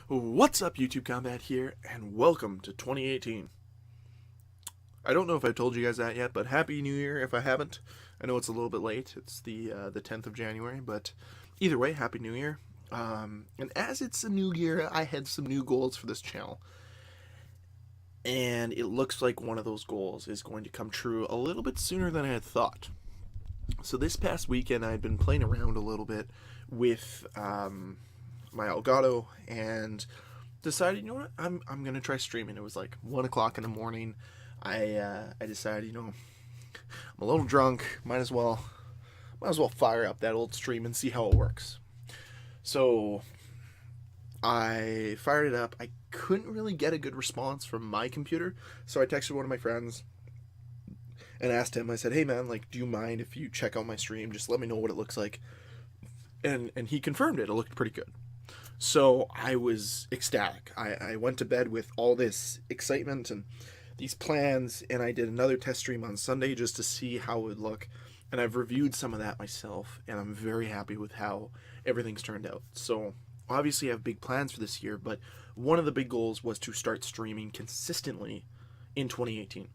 What's up, YouTube Combat here, and welcome to 2018. I don't know if I've told you guys that yet, but Happy New Year if I haven't. I know it's a little bit late. It's the 10th of January, but either way, Happy New Year. And as it's a new year, I had some new goals for this channel. And it looks like one of those goals is going to come true a little bit sooner than I had thought. So this past weekend, I had been playing around a little bit with my Elgato and decided, you know what, I'm gonna try streaming. It was like 1 o'clock in the morning. I decided, I'm a little drunk, might as well fire up that old stream and see how it works. So I fired it up. I couldn't really get a good response from my computer, so I texted one of my friends and asked him. I said, hey man, like, do you mind if you check out my stream? Just let me know what it looks like. And he confirmed it. It looked pretty good. So I was ecstatic. I went to bed with all this excitement and these plans, and I did another test stream on Sunday just to see how it would look. And I've reviewed some of that myself, and I'm very happy with how everything's turned out. So obviously I have big plans for this year, but one of the big goals was to start streaming consistently in 2018.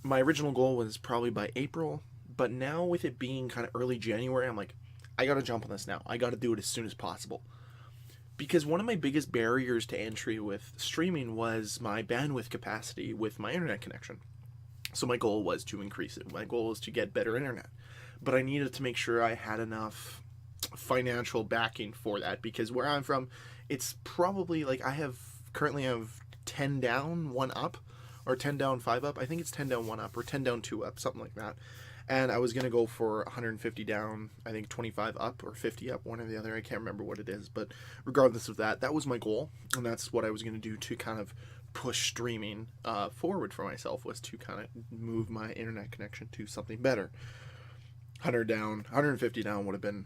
My original goal was probably by April, but now with it being kind of early January, I'm like, I gotta jump on this now. I gotta do it as soon as possible. Because one of my biggest barriers to entry with streaming was my bandwidth capacity with my internet connection. So my goal was to increase it. My goal was to get better internet. But I needed to make sure I had enough financial backing for that, because where I'm from, it's probably like currently have 10 down, 1 up, or 10 down, 5 up. I think it's 10 down, 1 up, or 10 down, 2 up, something like that. And I was going to go for 150 down, I think 25 up, or 50 up, one or the other. I can't remember what it is, but regardless of that, that was my goal, and that's what I was going to do to kind of push streaming forward for myself, was to kind of move my internet connection to something better. 100 down, 150 down would have been,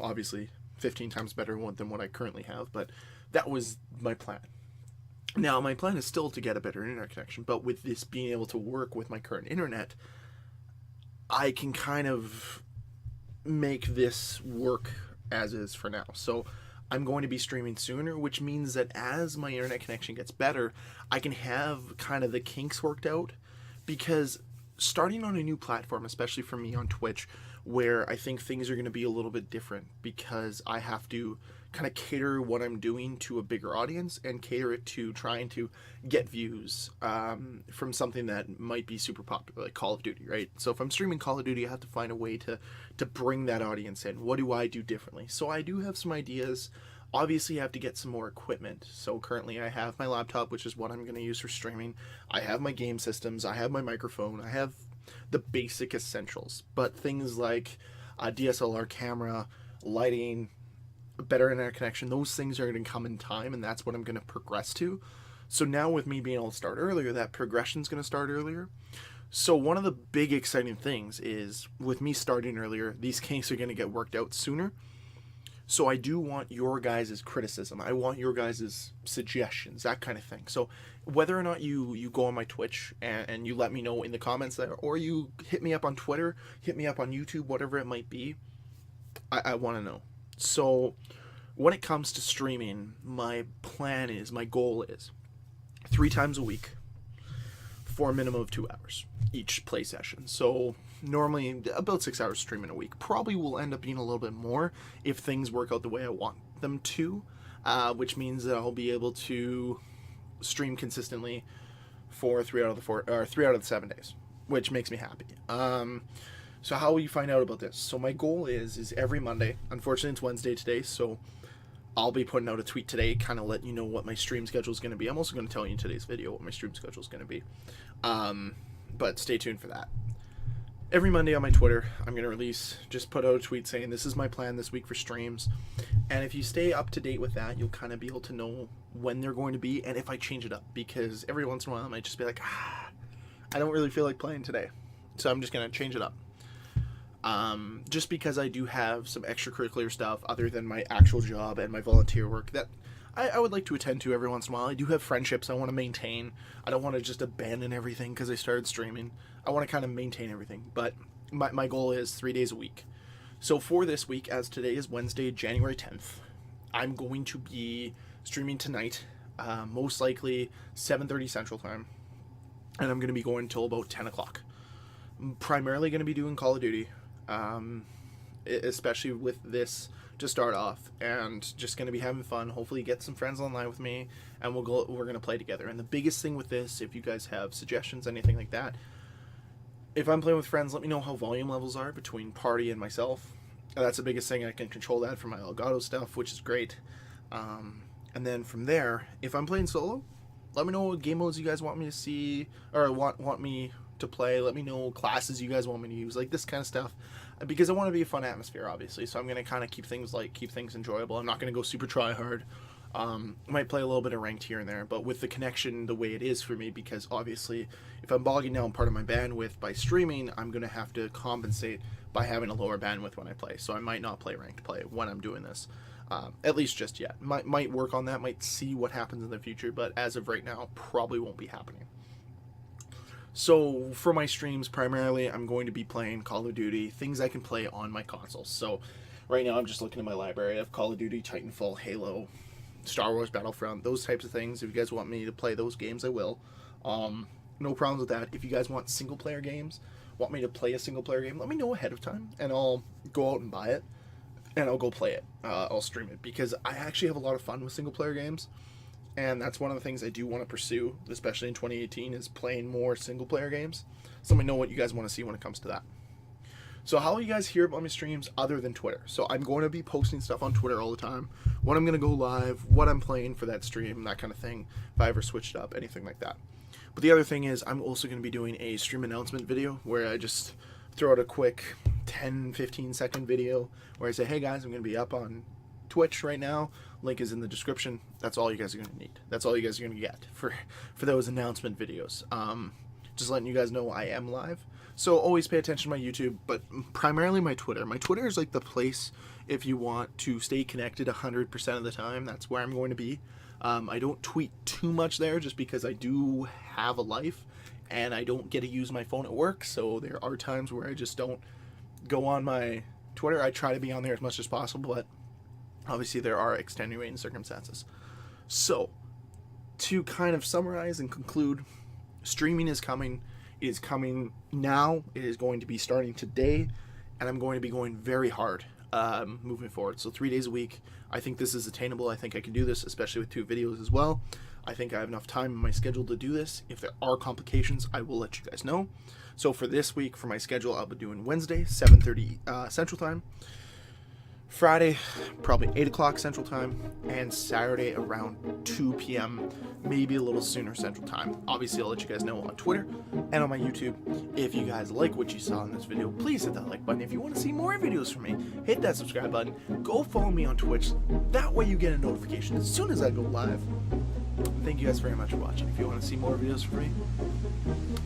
obviously 15 times better than what I currently have, but that was my plan. Now, my plan is still to get a better internet connection, but with this being able to work with my current internet, I can kind of make this work as is for now. So I'm going to be streaming sooner, which means that as my internet connection gets better, I can have kind of the kinks worked out. Because starting on a new platform, especially for me on Twitch, where I think things are going to be a little bit different, because I have to kind of cater what I'm doing to a bigger audience and cater it to trying to get views from something that might be super popular, like Call of Duty, right? So if I'm streaming Call of Duty, I have to find a way to bring that audience in. What do I do differently? So I do have some ideas. Obviously, I have to get some more equipment. So currently I have my laptop, which is what I'm going to use for streaming. I have my game systems. I have my microphone. I have the basic essentials. But things like a DSLR camera, lighting, a better internet connection, those things are going to come in time, and that's what I'm going to progress to. So now with me being able to start earlier, that progression's going to start earlier. So one of the big exciting things is, with me starting earlier, these kinks are going to get worked out sooner. So I do want your guys' criticism. I want your guys' suggestions, that kind of thing. So whether or not you go on my Twitch and you let me know in the comments there, or you hit me up on Twitter, hit me up on YouTube, whatever it might be, I want to know. So when it comes to streaming, my goal is 3 times a week for a minimum of 2 hours each play session. So normally about 6 hours streaming a week. Probably will end up being a little bit more if things work out the way I want them to, which means that I'll be able to stream consistently for 3 out of the 7 days, which makes me happy. So how will you find out about this? So my goal is every Monday. Unfortunately, it's Wednesday today, so I'll be putting out a tweet today, kind of letting you know what my stream schedule is going to be. I'm also going to tell you in today's video what my stream schedule is going to be. But stay tuned for that. Every Monday on my Twitter, I'm going to just put out a tweet saying this is my plan this week for streams. And if you stay up to date with that, you'll kind of be able to know when they're going to be and if I change it up. Because every once in a while, I might just be like, I don't really feel like playing today, so I'm just going to change it up. Just because I do have some extracurricular stuff other than my actual job and my volunteer work that I would like to attend to every once in a while. I do have friendships I want to maintain. I don't want to just abandon everything because I started streaming. I want to kind of maintain everything, but my goal is 3 days a week. So for this week, as today is Wednesday, January 10th, I'm going to be streaming tonight, most likely 7:30 Central Time, and I'm going to be going until about 10 o'clock. I'm primarily going to be doing Call of Duty, especially with this to start off, and just going to be having fun. Hopefully get some friends online with me, and we're going to play together. And the biggest thing with this, if you guys have suggestions, anything like that, if I'm playing with friends, let me know how volume levels are between party and myself. And that's the biggest thing. I can control that for my Elgato stuff, which is great. And then from there, if I'm playing solo, let me know what game modes you guys want me to see, or want me to play. Let me know classes you guys want me to use, like this kind of stuff, because I want to be a fun atmosphere, obviously. So I'm going to kind of keep things enjoyable. I'm not going to go super try hard. I might play a little bit of ranked here and there, but with the connection the way it is for me, because obviously if I'm bogging down part of my bandwidth by streaming, I'm going to have to compensate by having a lower bandwidth when I play. So I might not play ranked play when I'm doing this, at least just yet. Might work on that, might see what happens in the future, but as of right now, probably won't be happening. So for my streams, primarily I'm going to be playing Call of Duty, things I can play on my consoles. So right now I'm just looking at my library of Call of Duty, Titanfall, Halo, Star Wars Battlefront, those types of things. If you guys want me to play those games, I will. No problems with that. If you guys want single player games, want me to play a single player game, let me know ahead of time, and I'll go out and buy it, and I'll go play it. I'll stream it, because I actually have a lot of fun with single player games, and that's one of the things I do want to pursue, especially in 2018, is playing more single player games. So let me know what you guys want to see when it comes to that. So how will you guys hear about my streams other than Twitter? So I'm going to be posting stuff on Twitter all the time, when I'm going to go live, what I'm playing for that stream, that kind of thing, if I ever switched up, anything like that. But the other thing is, I'm also going to be doing a stream announcement video where I just throw out a quick 10-15 second video where I say, hey guys, I'm going to be up on Twitch right now, link is in the description. That's all you guys are going to need. That's all you guys are going to get for those announcement videos. Just letting you guys know I am live. So always pay attention to my YouTube, but primarily my Twitter. My Twitter is like the place if you want to stay connected 100% of the time. That's where I'm going to be. I don't tweet too much there just because I do have a life and I don't get to use my phone at work. So there are times where I just don't go on my Twitter. I try to be on there as much as possible, but obviously there are extenuating circumstances. So to kind of summarize and conclude, streaming is coming. It is coming now. It is going to be starting today, and I'm going to be going very hard moving forward. So 3 days a week. I think this is attainable. I think I can do this, especially with 2 videos as well. I think I have enough time in my schedule to do this. If there are complications, I will let you guys know. So for this week, for my schedule, I'll be doing Wednesday, 7:30 Central Time. Friday, probably 8 o'clock Central Time, and Saturday around 2 p.m., maybe a little sooner Central Time. Obviously, I'll let you guys know on Twitter and on my YouTube. If you guys like what you saw in this video, please hit that like button. If you want to see more videos from me, hit that subscribe button. Go follow me on Twitch. That way you get a notification as soon as I go live. Thank you guys very much for watching. If you want to see more videos from me,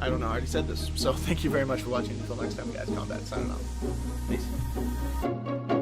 I don't know, I already said this. So thank you very much for watching. Until next time, guys, Combat signing off. Peace.